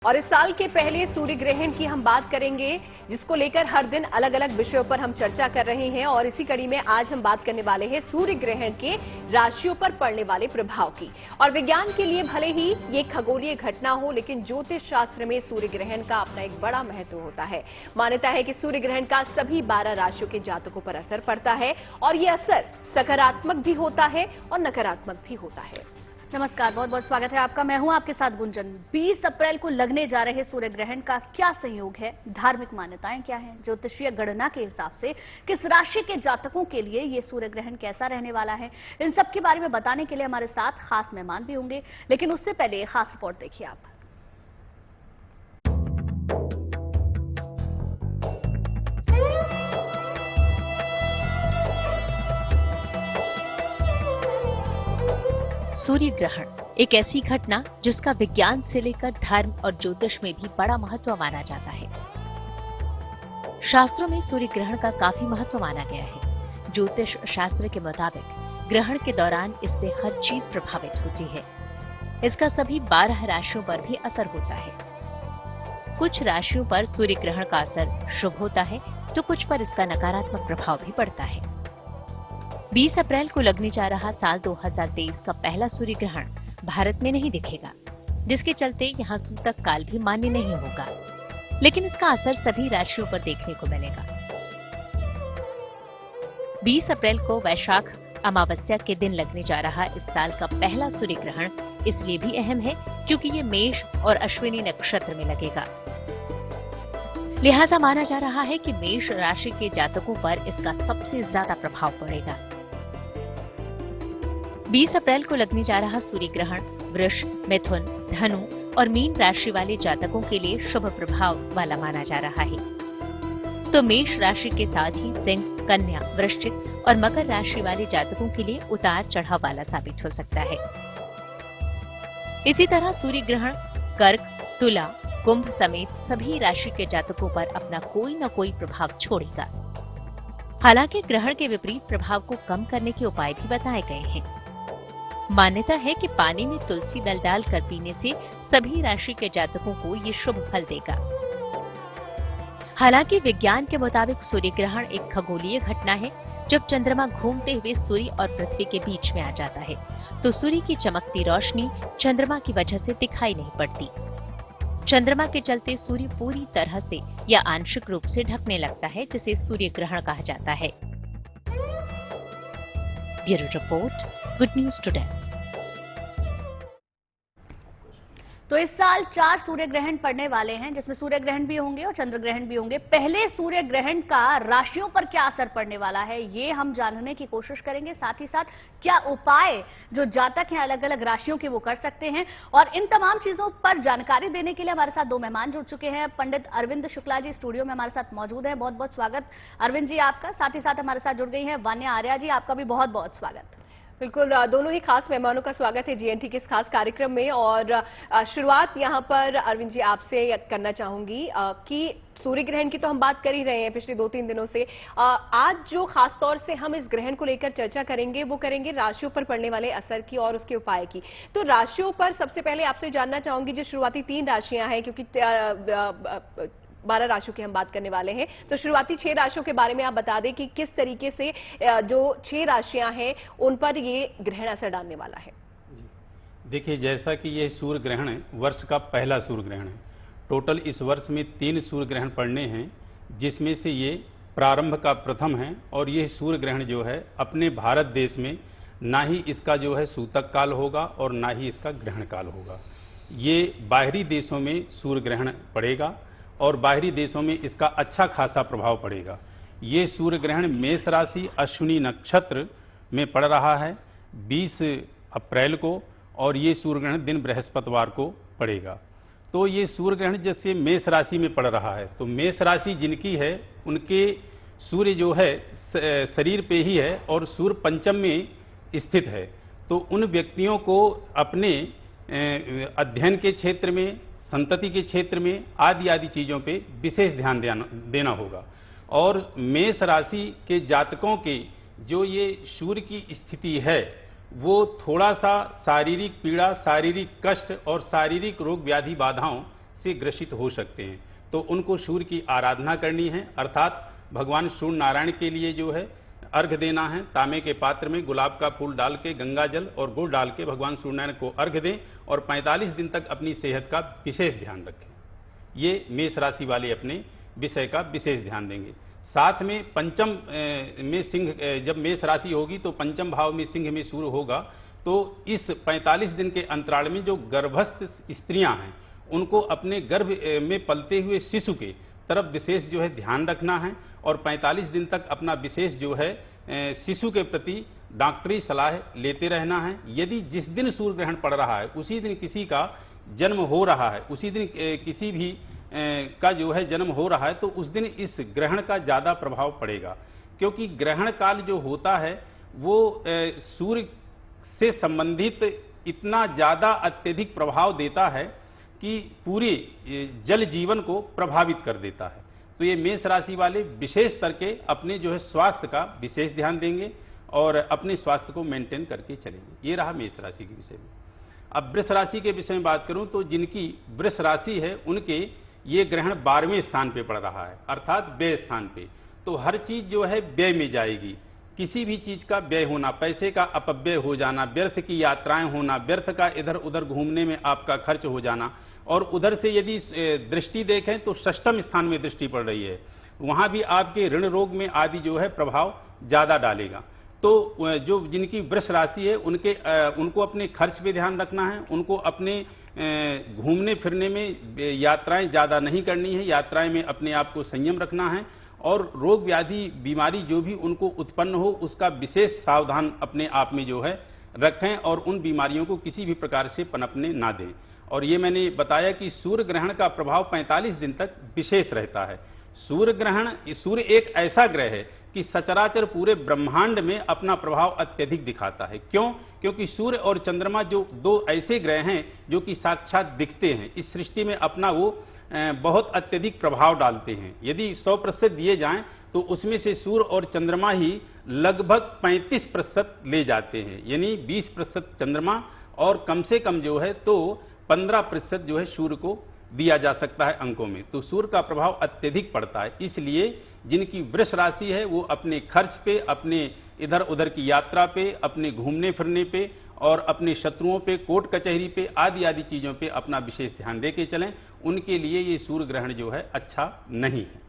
और इस साल के पहले सूर्य ग्रहण की हम बात करेंगे, जिसको लेकर हर दिन अलग अलग विषयों पर हम चर्चा कर रहे हैं। और इसी कड़ी में आज हम बात करने वाले हैं सूर्य ग्रहण के राशियों पर पड़ने वाले प्रभाव की। और विज्ञान के लिए भले ही ये खगोलीय घटना हो, लेकिन ज्योतिष शास्त्र में सूर्य ग्रहण का अपना एक बड़ा महत्व होता है। मान्यता है कि सूर्य ग्रहण का सभी 12 राशियों के जातकों पर असर पड़ता है और ये असर सकारात्मक भी होता है और नकारात्मक भी होता है। नमस्कार, बहुत बहुत स्वागत है आपका। मैं हूं आपके साथ गुंजन। 20 अप्रैल को लगने जा रहे सूर्य ग्रहण का क्या संयोग है, धार्मिक मान्यताएं क्या हैं, ज्योतिषीय गणना के हिसाब से किस राशि के जातकों के लिए ये सूर्य ग्रहण कैसा रहने वाला है, इन सब के बारे में बताने के लिए हमारे साथ खास मेहमान भी होंगे। लेकिन उससे पहले खास रिपोर्ट देखिए आप। सूर्य ग्रहण एक ऐसी घटना जिसका विज्ञान से लेकर धर्म और ज्योतिष में भी बड़ा महत्व माना जाता है। शास्त्रों में सूर्य ग्रहण का काफी महत्व माना गया है। ज्योतिष शास्त्र के मुताबिक ग्रहण के दौरान इससे हर चीज प्रभावित होती है। इसका सभी 12 राशियों पर भी असर होता है। कुछ राशियों पर सूर्य ग्रहण का असर शुभ होता है तो कुछ पर इसका नकारात्मक प्रभाव भी पड़ता है। 20 अप्रैल को लगने जा रहा साल 2023 का पहला सूर्य ग्रहण भारत में नहीं दिखेगा, जिसके चलते यहाँ सूतक काल भी मान्य नहीं होगा। लेकिन इसका असर सभी राशियों पर देखने को मिलेगा। 20 अप्रैल को वैशाख अमावस्या के दिन लगने जा रहा इस साल का पहला सूर्य ग्रहण इसलिए भी अहम है क्योंकि ये मेष और अश्विनी नक्षत्र में लगेगा। लिहाजा माना जा रहा है कि मेष राशि के जातकों पर इसका सबसे ज्यादा प्रभाव पड़ेगा। 20 अप्रैल को लगने जा रहा सूर्य ग्रहण वृष, मिथुन, धनु और मीन राशि वाले जातकों के लिए शुभ प्रभाव वाला माना जा रहा है। तो मेष राशि के साथ ही सिंह, कन्या, वृश्चिक और मकर राशि वाले जातकों के लिए उतार चढ़ाव वाला साबित हो सकता है। इसी तरह सूर्य ग्रहण कर्क, तुला, कुंभ समेत सभी राशि के जातकों पर अपना कोई न कोई प्रभाव छोड़ेगा। हालांकि ग्रहण के विपरीत प्रभाव को कम करने के उपाय भी बताए गए हैं। मान्यता है कि पानी में तुलसी दल डालकर पीने से सभी राशि के जातकों को ये शुभ फल देगा। हालांकि विज्ञान के मुताबिक सूर्य ग्रहण एक खगोलीय घटना है। जब चंद्रमा घूमते हुए सूर्य और पृथ्वी के बीच में आ जाता है तो सूर्य की चमकती रोशनी चंद्रमा की वजह से दिखाई नहीं पड़ती। चंद्रमा के चलते सूर्य पूरी तरह से या आंशिक रूप से ढकने लगता है, जिसे सूर्य ग्रहण कहा जाता है। Bureau report, good news today. तो इस साल 4 सूर्य ग्रहण पड़ने वाले हैं, जिसमें सूर्य ग्रहण भी होंगे और चंद्र ग्रहण भी होंगे। पहले सूर्य ग्रहण का राशियों पर क्या असर पड़ने वाला है, ये हम जानने की कोशिश करेंगे। साथ ही साथ क्या उपाय जो जातक हैं अलग अलग राशियों के वो कर सकते हैं। और इन तमाम चीजों पर जानकारी देने के लिए हमारे साथ 2 मेहमान जुड़ चुके हैं। पंडित अरविंद शुक्ला जी स्टूडियो में हमारे साथ मौजूद हैं। बहुत बहुत स्वागत अरविंद जी आपका। साथ ही साथ हमारे साथ जुड़ गई हैं वान्या आर्या जी, आपका भी बहुत बहुत स्वागत। बिल्कुल, दोनों ही खास मेहमानों का स्वागत है जीएनटी के इस खास कार्यक्रम में। और शुरुआत यहां पर अरविंद जी आपसे करना चाहूंगी कि सूर्य ग्रहण की तो हम बात कर ही रहे हैं पिछले 2-3 दिनों से। आज जो खास तौर से हम इस ग्रहण को लेकर चर्चा करेंगे वो करेंगे राशियों पर पड़ने वाले असर की और उसके उपाय की। तो राशियों पर सबसे पहले आपसे जानना चाहूंगी, जो शुरुआती 3 राशियां हैं, क्योंकि 12 राशियों की हम बात करने वाले हैं, तो शुरुआती 6 राशियों के बारे में आप बता दें कि किस तरीके से जो 6 राशियां हैं उन पर ये ग्रहण असर डालने वाला है। देखिए, जैसा कि यह सूर्य ग्रहण है, वर्ष का पहला सूर्य ग्रहण है। टोटल इस वर्ष में 3 सूर्य ग्रहण पड़ने हैं, जिसमें से ये प्रारंभ का प्रथम है। और यह सूर्य ग्रहण जो है अपने भारत देश में ना ही इसका जो है सूतक काल होगा और ना ही इसका ग्रहण काल होगा। ये बाहरी देशों में सूर्य ग्रहण पड़ेगा और बाहरी देशों में इसका अच्छा खासा प्रभाव पड़ेगा। ये सूर्य ग्रहण मेष राशि अश्विनी नक्षत्र में पड़ रहा है 20 अप्रैल को, और ये सूर्य ग्रहण दिन बृहस्पतिवार को पड़ेगा। तो ये सूर्य ग्रहण जैसे मेष राशि में पड़ रहा है, तो मेष राशि जिनकी है उनके सूर्य जो है शरीर पे ही है और सूर्य पंचम में स्थित है। तो उन व्यक्तियों को अपने अध्ययन के क्षेत्र में, संतति के क्षेत्र में आदि चीजों पे विशेष ध्यान देना होगा। और मेष राशि के जातकों के जो ये सूर्य की स्थिति है वो थोड़ा सा शारीरिक पीड़ा, शारीरिक कष्ट और शारीरिक रोग व्याधि बाधाओं से ग्रसित हो सकते हैं। तो उनको सूर्य की आराधना करनी है, अर्थात भगवान सूर्य नारायण के लिए जो है अर्घ देना है। तांबे के पात्र में गुलाब का फूल डाल के, गंगा जल और गुड़ डाल के भगवान सूर्यनारायण को अर्घ दें और 45 दिन तक अपनी सेहत का विशेष ध्यान रखें। ये मेष राशि वाले अपने विषय का विशेष ध्यान देंगे। साथ में पंचम में सिंह, जब मेष राशि होगी तो पंचम भाव में सिंह में सूर्य होगा, तो इस 45 दिन के अंतराल में जो गर्भस्थ स्त्रियां हैं उनको अपने गर्भ में पलते हुए शिशु के तरफ विशेष जो है ध्यान रखना है और 45 दिन तक अपना विशेष जो है शिशु के प्रति डॉक्टरी सलाह लेते रहना है। यदि जिस दिन सूर्य ग्रहण पड़ रहा है उसी दिन किसी का जन्म हो रहा है, उसी दिन किसी भी का जो है जन्म हो रहा है, तो उस दिन इस ग्रहण का ज्यादा प्रभाव पड़ेगा, क्योंकि ग्रहण काल जो होता है वो सूर्य से संबंधित इतना ज्यादा अत्यधिक प्रभाव देता है कि पूरे जल जीवन को प्रभावित कर देता है। तो ये मेष राशि वाले विशेष करके अपने जो है स्वास्थ्य का विशेष ध्यान देंगे और अपने स्वास्थ्य को मेंटेन करके चलेंगे। ये रहा मेष राशि के विषय में। अब वृष राशि के विषय में बात करूं तो जिनकी वृष राशि है उनके ये ग्रहण 12वें स्थान पे पड़ रहा है, अर्थात व्यय स्थान पे। तो हर चीज जो है व्यय में जाएगी। किसी भी चीज का व्यय होना, पैसे का अपव्यय हो जाना, व्यर्थ की यात्राएं होना, व्यर्थ का इधर उधर घूमने में आपका खर्च हो जाना, और उधर से यदि दृष्टि देखें तो षष्ठम स्थान में दृष्टि पड़ रही है, वहां भी आपके ऋण रोग में आदि जो है प्रभाव ज्यादा डालेगा। तो जो जिनकी वृष राशि है उनको अपने खर्च पे ध्यान रखना है, उनको अपने घूमने फिरने में यात्राएं ज्यादा नहीं करनी है, यात्राएं में अपने आप को संयम रखना है और रोग व्याधि बीमारी जो भी उनको उत्पन्न हो उसका विशेष सावधान अपने आप में जो है रखें और उन बीमारियों को किसी भी प्रकार से पनपने ना दें। और ये मैंने बताया कि सूर्य ग्रहण का प्रभाव 45 दिन तक विशेष रहता है। सूर्य एक ऐसा ग्रह है कि सचराचर पूरे ब्रह्मांड में अपना प्रभाव अत्यधिक दिखाता है। क्यों? क्योंकि सूर्य और चंद्रमा जो दो ऐसे ग्रह हैं जो कि साक्षात दिखते हैं, इस सृष्टि में अपना वो बहुत अत्यधिक प्रभाव डालते हैं। यदि 100% दिए जाएं तो उसमें से सूर्य और चंद्रमा ही लगभग 35% ले जाते हैं, यानी 20% चंद्रमा और कम से कम जो है तो 15% जो है सूर्य को दिया जा सकता है अंकों में। तो सूर्य का प्रभाव अत्यधिक पड़ता है। इसलिए जिनकी वृष राशि है वो अपने खर्च पे, अपने इधर उधर की यात्रा पे, अपने घूमने फिरने पे और अपने शत्रुओं पे, कोर्ट कचहरी पे आदि आदि चीजों पे अपना विशेष ध्यान देके चलें। उनके लिए ये सूर्य ग्रहण जो है अच्छा नहीं है।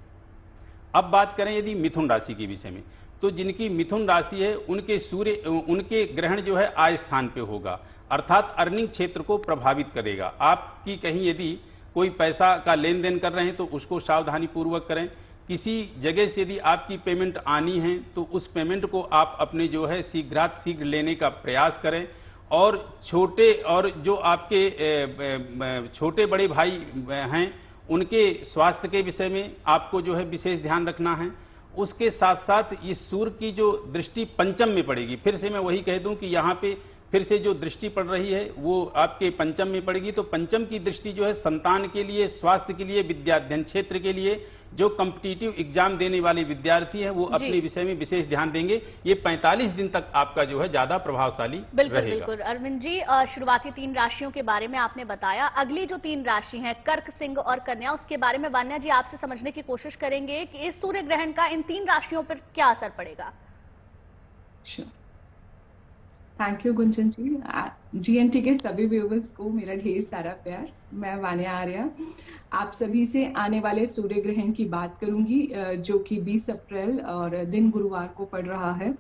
अब बात करें यदि मिथुन राशि के विषय में, तो जिनकी मिथुन राशि है उनके ग्रहण जो है आय स्थान पे होगा, अर्थात अर्निंग क्षेत्र को प्रभावित करेगा। आपकी कहीं यदि कोई पैसा का लेन देन कर रहे हैं तो उसको सावधानी पूर्वक करें। किसी जगह से यदि आपकी पेमेंट आनी है तो उस पेमेंट को आप अपने जो है शीघ्र लेने का प्रयास करें। और जो आपके छोटे बड़े भाई हैं उनके स्वास्थ्य के विषय में आपको जो है विशेष ध्यान रखना है। उसके साथ साथ इस सूर्य की जो दृष्टि पंचम में पड़ेगी, फिर से मैं वही कह दूं कि यहाँ पे फिर से जो दृष्टि पड़ रही है वो आपके पंचम में पड़ेगी। तो पंचम की दृष्टि जो है संतान के लिए, स्वास्थ्य के लिए, विद्याध्ययन क्षेत्र के लिए, जो कॉम्पिटिटिव एग्जाम देने वाले विद्यार्थी हैं वो अपने विषय में विशेष ध्यान देंगे। ये 45 दिन तक आपका जो है ज्यादा प्रभावशाली बिल्कुल रहेगा। बिल्कुल अरविंद जी, शुरुआती 3 राशियों के बारे में आपने बताया। अगली जो 3 राशि हैं कर्क, सिंह और कन्या, उसके बारे में वान्या जी आपसे समझने की कोशिश करेंगे कि इस सूर्य ग्रहण का इन 3 राशियों पर क्या असर पड़ेगा। Thank you Gunjan ji. GNT के सभी व्यूवर्स को मेरा ढेर सारा प्यार। मैं वान्या आर्या आप सभी से आने वाले सूर्य ग्रहण की बात करूंगी जो कि 20 अप्रैल और दिन गुरुवार को पड़ रहा है।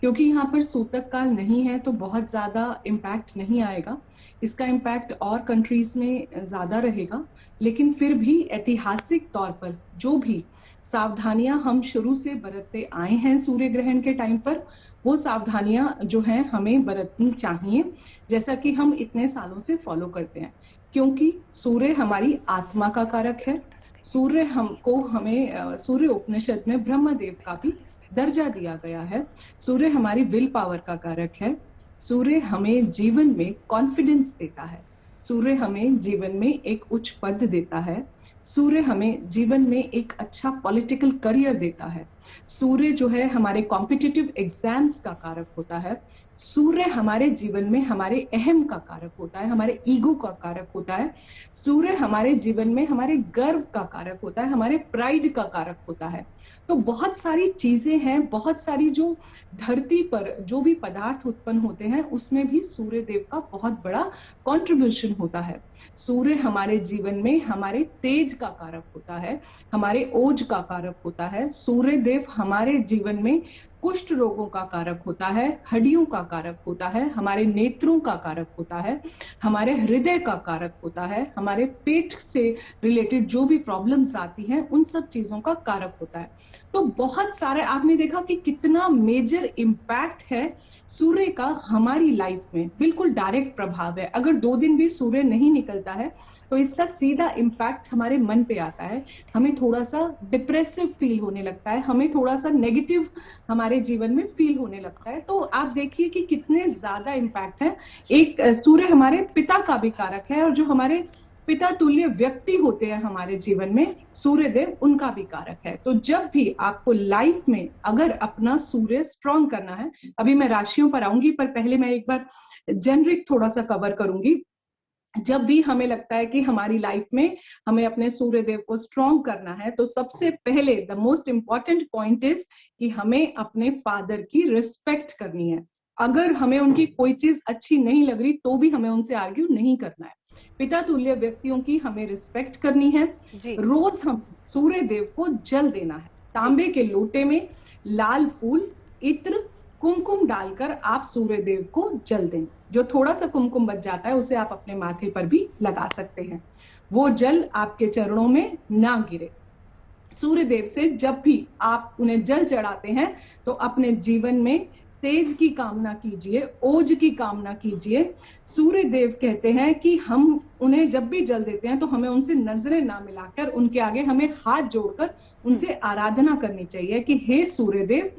क्योंकि यहाँ पर सूतक काल नहीं है तो बहुत ज्यादा इम्पैक्ट नहीं आएगा। इसका इम्पैक्ट और कंट्रीज में ज्यादा रहेगा, लेकिन फिर भी ऐतिहासिक तौर पर जो भी सावधानियां हम शुरू से बरतते आए हैं सूर्य ग्रहण के टाइम पर, वो सावधानियां जो हैं हमें बरतनी चाहिए, जैसा कि हम इतने सालों से फॉलो करते हैं। क्योंकि सूर्य हमारी आत्मा का कारक है। हमें सूर्य उपनिषद में ब्रह्मदेव का भी दर्जा दिया गया है। सूर्य हमारी विल पावर का कारक है। सूर्य हमें जीवन में कॉन्फिडेंस देता है। सूर्य हमें जीवन में एक उच्च पद देता है। सूर्य हमें जीवन में एक अच्छा पॉलिटिकल करियर देता है। सूर्य जो है हमारे कॉम्पिटिटिव एग्जाम्स का कारक होता है। सूर्य हमारे जीवन में हमारे अहम का कारक होता है, हमारे ईगो का कारक होता है। सूर्य हमारे जीवन में हमारे गर्व का कारक होता है, हमारे प्राइड का कारक होता है। तो बहुत सारी चीजें हैं, बहुत सारी जो धरती पर जो भी पदार्थ उत्पन्न होते हैं उसमें भी सूर्य देव का बहुत बड़ा कंट्रीब्यूशन होता है। सूर्य हमारे जीवन में हमारे तेज का कारक होता है, हमारे ओज का कारक होता है। सूर्य देव हमारे जीवन में कुष्ठ रोगों का कारक होता है, हड्डियों का कारक होता है, हमारे नेत्रों का कारक होता है, हमारे हृदय का कारक होता है, हमारे पेट से रिलेटेड जो भी प्रॉब्लम्स आती हैं उन सब चीजों का कारक होता है। तो बहुत सारे आपने देखा कि कितना मेजर इम्पैक्ट है सूर्य का हमारी लाइफ में, बिल्कुल डायरेक्ट प्रभाव है। अगर 2 दिन भी सूर्य नहीं निकलता है तो इसका सीधा इम्पैक्ट हमारे मन पे आता है, हमें थोड़ा सा डिप्रेसिव फील होने लगता है, हमें थोड़ा सा नेगेटिव हमारे जीवन में फील होने लगता है। तो आप देखिए कि कितने ज्यादा इम्पैक्ट है। एक सूर्य हमारे पिता का भी कारक है और जो हमारे पिता तुल्य व्यक्ति होते हैं हमारे जीवन में, सूर्य देव उनका भी कारक है। तो जब भी आपको लाइफ में अगर अपना सूर्य स्ट्रॉन्ग करना है, अभी मैं राशियों पर आऊंगी पर पहले मैं एक बार जेनरिक थोड़ा सा कवर करूंगी। जब भी हमें लगता है कि हमारी लाइफ में हमें अपने सूर्य देव को स्ट्रॉन्ग करना है तो सबसे पहले the most important point is कि हमें अपने फादर की रिस्पेक्ट करनी है। अगर हमें उनकी कोई चीज अच्छी नहीं लग रही तो भी हमें उनसे आर्ग्यू नहीं करना है। पिता तुल्य व्यक्तियों की हमें रिस्पेक्ट करनी है। रोज हम सूर्य देव को जल देना है। तांबे के लोटे में लाल फूल, इत्र, कुमकुम डालकर आप सूर्य देव को जल दें। जो थोड़ा सा कुमकुम बच जाता है उसे आप अपने माथे पर भी लगा सकते हैं। वो जल आपके चरणों में ना गिरे। सूर्य देव से जब भी आप उन्हें जल चढ़ाते हैं तो अपने जीवन में तेज की कामना कीजिए, ओज की कामना कीजिए। सूर्य देव कहते हैं कि हम उन्हें जब भी जल देते हैं तो हमें उनसे नजरें ना मिलाकर उनके आगे हमें हाथ जोड़कर उनसे आराधना करनी चाहिए कि हे सूर्य देव,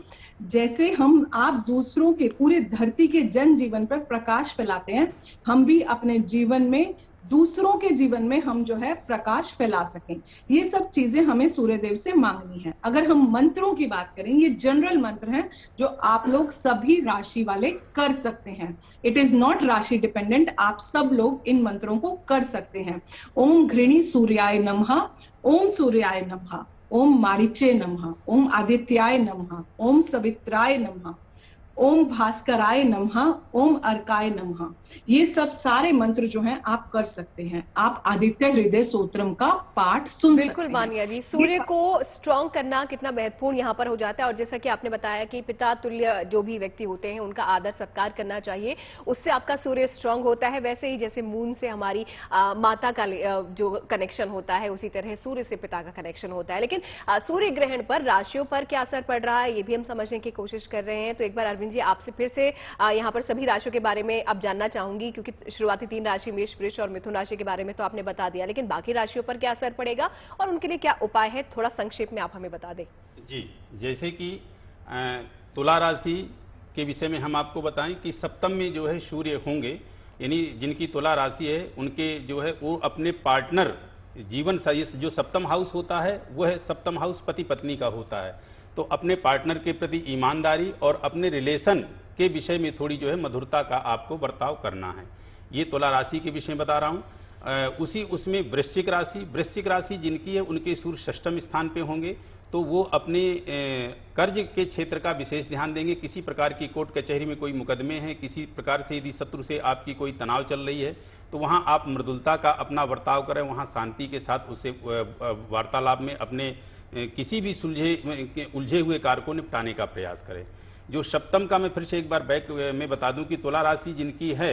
जैसे आप दूसरों के पूरे धरती के जन जीवन पर प्रकाश फैलाते हैं, हम भी अपने जीवन में दूसरों के जीवन में हम जो है प्रकाश फैला सकें। ये सब चीजें हमें सूर्यदेव से मांगनी है। अगर हम मंत्रों की बात करें, ये जनरल मंत्र हैं जो आप लोग सभी राशि वाले कर सकते हैं। इट इज नॉट राशि डिपेंडेंट, आप सब लोग इन मंत्रों को कर सकते हैं। ओम घृणी सूर्याय नमः, ओम सूर्याय नमः, ओम मारीचे नमः, ओम आदित्याय नमः, ओम सवित्राय नमः, ओम भास्कराय नमः, ओम अर्काय नमः। ये सब सारे मंत्र जो हैं आप कर सकते हैं। आप आदित्य हृदय स्तोत्रम का पाठ सुन सकते हैं। बिल्कुल मानिया जी, सूर्य को स्ट्रॉन्ग करना कितना महत्वपूर्ण यहाँ पर हो जाता है। और जैसा कि आपने बताया कि पिता तुल्य जो भी व्यक्ति होते हैं उनका आदर सत्कार करना चाहिए, उससे आपका सूर्य स्ट्रॉन्ग होता है। वैसे ही जैसे मून से हमारी माता का जो कनेक्शन होता है, उसी तरह सूर्य से पिता का कनेक्शन होता है। लेकिन सूर्य ग्रहण पर राशियों पर क्या असर पड़ रहा है, ये भी हम समझने की कोशिश कर रहे हैं। तो एक बार अरविंद जी आपसे फिर से यहाँ पर सभी राशियों के बारे में अब जानना चाहूंगी, क्योंकि शुरुआती 3 राशि मेष, वृष और मिथुन राशि के बारे में तो आपने बता दिया, लेकिन बाकी राशियों पर क्या असर पड़ेगा और उनके लिए क्या उपाय है, थोड़ा संक्षेप में आप हमें बता दें। जी, जैसे कि तुला राशि के विषय में हम आपको बताएं कि सप्तम में जो है सूर्य होंगे, यानी जिनकी तुला राशि है उनके जो है वो अपने पार्टनर जीवन जो सप्तम हाउस होता है वो है सप्तम हाउस पति पत्नी का होता है। तो अपने पार्टनर के प्रति ईमानदारी और अपने रिलेशन के विषय में थोड़ी जो है मधुरता का आपको बर्ताव करना है। ये तुला राशि के विषय में बता रहा हूं। उसमें वृश्चिक राशि जिनकी है उनके सूर्य 6ष्ठम स्थान पे होंगे, तो वो अपने कर्ज के क्षेत्र का विशेष ध्यान देंगे। किसी प्रकार की कोर्ट कचहरी में कोई मुकदमे हैं, किसी प्रकार से यदि शत्रु से आपकी कोई तनाव चल रही है तो वहां आप मृदुलता का अपना बर्ताव करें, वहां शांति के साथ उससे वार्तालाप में अपने किसी भी उलझे हुए कार्य को निपटाने का प्रयास करें। जो सप्तम का मैं फिर से एक बार बैक में बता दूं कि तुला राशि जिनकी है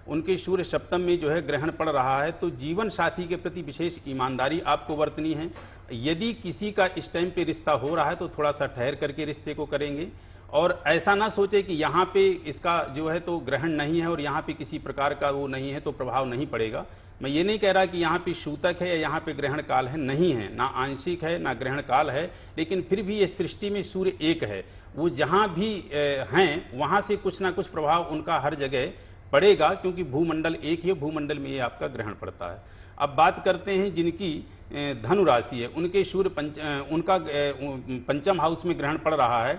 उनके सूर्य सप्तम में जो है ग्रहण पड़ रहा है, तो जीवन साथी के प्रति विशेष ईमानदारी आपको बरतनी है। यदि किसी का इस टाइम पे रिश्ता हो रहा है तो थोड़ा सा ठहर करके रिश्ते को करेंगे, और ऐसा ना सोचे कि यहाँ पे इसका जो है तो ग्रहण नहीं है और यहाँ पे किसी प्रकार का वो नहीं है तो प्रभाव नहीं पड़ेगा। मैं ये नहीं कह रहा कि यहाँ पे सूतक है या यहाँ पे ग्रहण काल है, नहीं है, ना आंशिक है ना ग्रहण काल है, लेकिन फिर भी ये सृष्टि में सूर्य एक है। वो जहाँ भी हैं वहाँ से कुछ ना कुछ प्रभाव उनका हर जगह पड़ेगा, क्योंकि भूमंडल एक ही, भूमंडल में ये आपका ग्रहण पड़ता है। अब बात करते हैं जिनकी धनु राशि है, उनके सूर्य उनका पंचम हाउस में ग्रहण पड़ रहा है,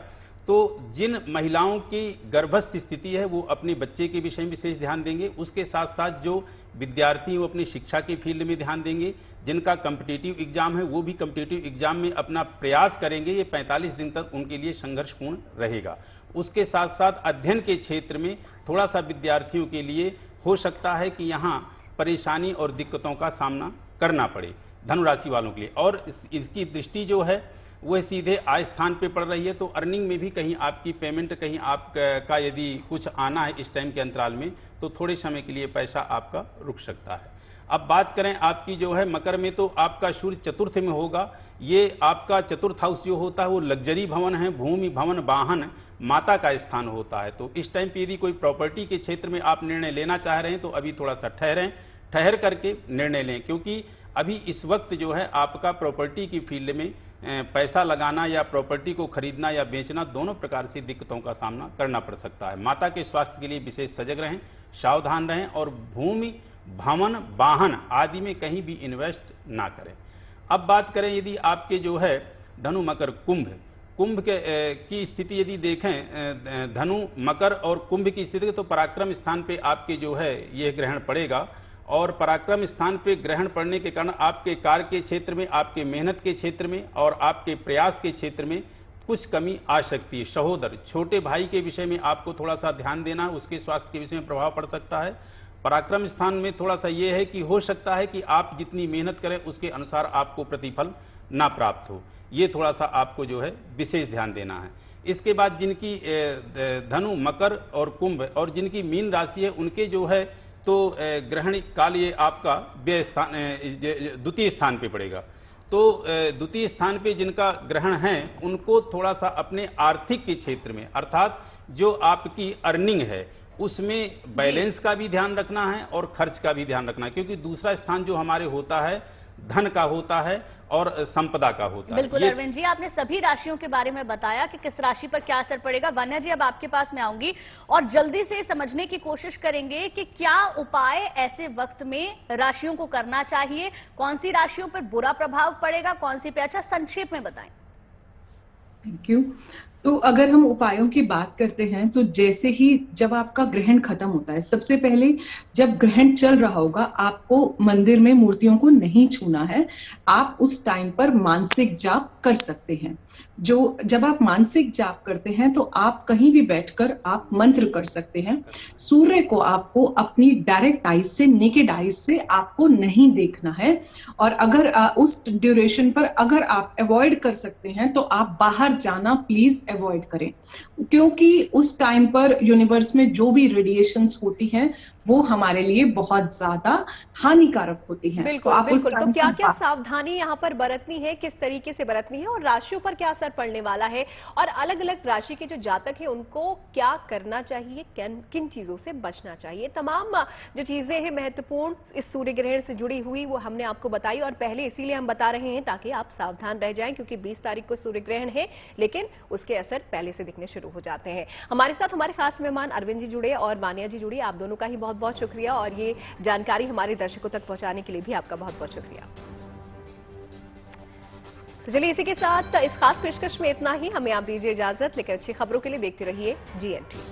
तो जिन महिलाओं की गर्भस्थ स्थिति है वो अपने बच्चे के विषय में विशेष ध्यान देंगे। उसके साथ साथ जो विद्यार्थी वो अपनी शिक्षा के फील्ड में ध्यान देंगे। जिनका कॉम्पिटिटिव एग्जाम है वो भी कॉम्पिटिटिव एग्जाम में अपना प्रयास करेंगे। ये 45 दिन तक उनके लिए संघर्षपूर्ण रहेगा। उसके साथ साथ अध्ययन के क्षेत्र में थोड़ा सा विद्यार्थियों के लिए हो सकता है कि यहाँ परेशानी और दिक्कतों का सामना करना पड़े धनुराशि वालों के लिए। और इसकी दृष्टि जो है वह सीधे आय स्थान पे पड़ रही है, तो अर्निंग में भी कहीं आपकी पेमेंट, कहीं आपका यदि कुछ आना है इस टाइम के अंतराल में, तो थोड़े समय के लिए पैसा आपका रुक सकता है। अब बात करें आपकी जो है मकर में, तो आपका सूर्य चतुर्थ में होगा। ये आपका चतुर्थ हाउस जो होता है वो लग्जरी भवन है, भूमि भवन वाहन माता का स्थान होता है। तो इस टाइम पे यदि कोई प्रॉपर्टी के क्षेत्र में आप निर्णय लेना चाह रहे हैं तो अभी थोड़ा सा ठहर करके निर्णय लें, क्योंकि अभी इस वक्त जो है आपका प्रॉपर्टी की फील्ड में पैसा लगाना या प्रॉपर्टी को खरीदना या बेचना दोनों प्रकार से दिक्कतों का सामना करना पड़ सकता है। माता के स्वास्थ्य के लिए विशेष सजग रहें, सावधान रहें और भूमि भवन वाहन आदि में कहीं भी इन्वेस्ट ना करें। अब बात करें यदि आपके जो है धनु मकर कुंभ की स्थिति यदि देखें, धनु मकर और कुंभ की स्थिति, तो पराक्रम स्थान पे आपके जो है यह ग्रहण पड़ेगा। और पराक्रम स्थान पे ग्रहण पड़ने के कारण आपके कार्य के क्षेत्र में, आपके मेहनत के क्षेत्र में और आपके प्रयास के क्षेत्र में कुछ कमी आ सकती है। सहोदर छोटे भाई के विषय में आपको थोड़ा सा ध्यान देना, उसके स्वास्थ्य के विषय में प्रभाव पड़ सकता है। पराक्रम स्थान में थोड़ा सा यह है कि हो सकता है कि आप जितनी मेहनत करें उसके अनुसार आपको प्रतिफल ना प्राप्त हो, ये थोड़ा सा आपको जो है विशेष ध्यान देना है। इसके बाद जिनकी धनु मकर और कुंभ और जिनकी मीन राशि है उनके जो है तो ग्रहण काल ये आपका व्यय स्थान द्वितीय स्थान पे पड़ेगा। तो द्वितीय स्थान पे जिनका ग्रहण है उनको थोड़ा सा अपने आर्थिक के क्षेत्र में, अर्थात जो आपकी अर्निंग है उसमें बैलेंस का भी ध्यान रखना है और खर्च का भी ध्यान रखना है, क्योंकि दूसरा स्थान जो हमारे होता है धन का होता है और संपदा का होता है। बिल्कुल अरविंद जी, आपने सभी राशियों के बारे में बताया कि किस राशि पर क्या असर पड़ेगा। वान्या जी, अब आपके पास मैं आऊंगी और जल्दी से समझने की कोशिश करेंगे कि क्या उपाय ऐसे वक्त में राशियों को करना चाहिए, कौन सी राशियों पर बुरा प्रभाव पड़ेगा, कौन सी पे अच्छा, संक्षेप में बताएं। Thank you. तो अगर हम उपायों की बात करते हैं तो जैसे ही जब आपका ग्रहण खत्म होता है, सबसे पहले जब ग्रहण चल रहा होगा आपको मंदिर में मूर्तियों को नहीं छूना है। आप उस टाइम पर मानसिक जाप कर सकते हैं। जब आप मानसिक जाप करते हैं तो आप कहीं भी बैठकर आप मंत्र कर सकते हैं। सूर्य को आपको अपनी डायरेक्ट आईज से, नेकेड आईज से आपको नहीं देखना है। और अगर उस ड्यूरेशन पर अगर आप अवॉइड कर सकते हैं तो आप बाहर जाना प्लीज अवॉइड करें, क्योंकि उस टाइम पर यूनिवर्स में जो भी रेडिएशंस होती हैं वो हमारे लिए बहुत ज्यादा हानिकारक होती हैं। बिल्कुल, बिल्कुल। तो क्या क्या सावधानी यहाँ पर बरतनी है, किस तरीके से बरतनी है और राशियों पर क्या असर पड़ने वाला है, और अलग अलग राशि के जो जातक है उनको क्या करना चाहिए, किन चीजों से बचना चाहिए, तमाम जो चीजें हैं महत्वपूर्ण इस सूर्य ग्रहण से जुड़ी हुई वो हमने आपको बताई। और पहले इसीलिए हम बता रहे हैं ताकि आप सावधान रह जाएं, क्योंकि 20 तारीख को सूर्य ग्रहण है लेकिन उसके असर पहले से दिखने शुरू हो जाते हैं। हमारे साथ हमारे खास मेहमान अरविंद जी जुड़े और वान्या जी जुड़ी, आप दोनों का ही बहुत बहुत शुक्रिया और ये जानकारी हमारे दर्शकों तक पहुंचाने के लिए भी आपका बहुत बहुत शुक्रिया। तो चलिए इसी के साथ इस खास पेशकश में इतना ही, हमें आप दीजिए इजाजत, लेकर अच्छी खबरों के लिए देखते रहिए GNT।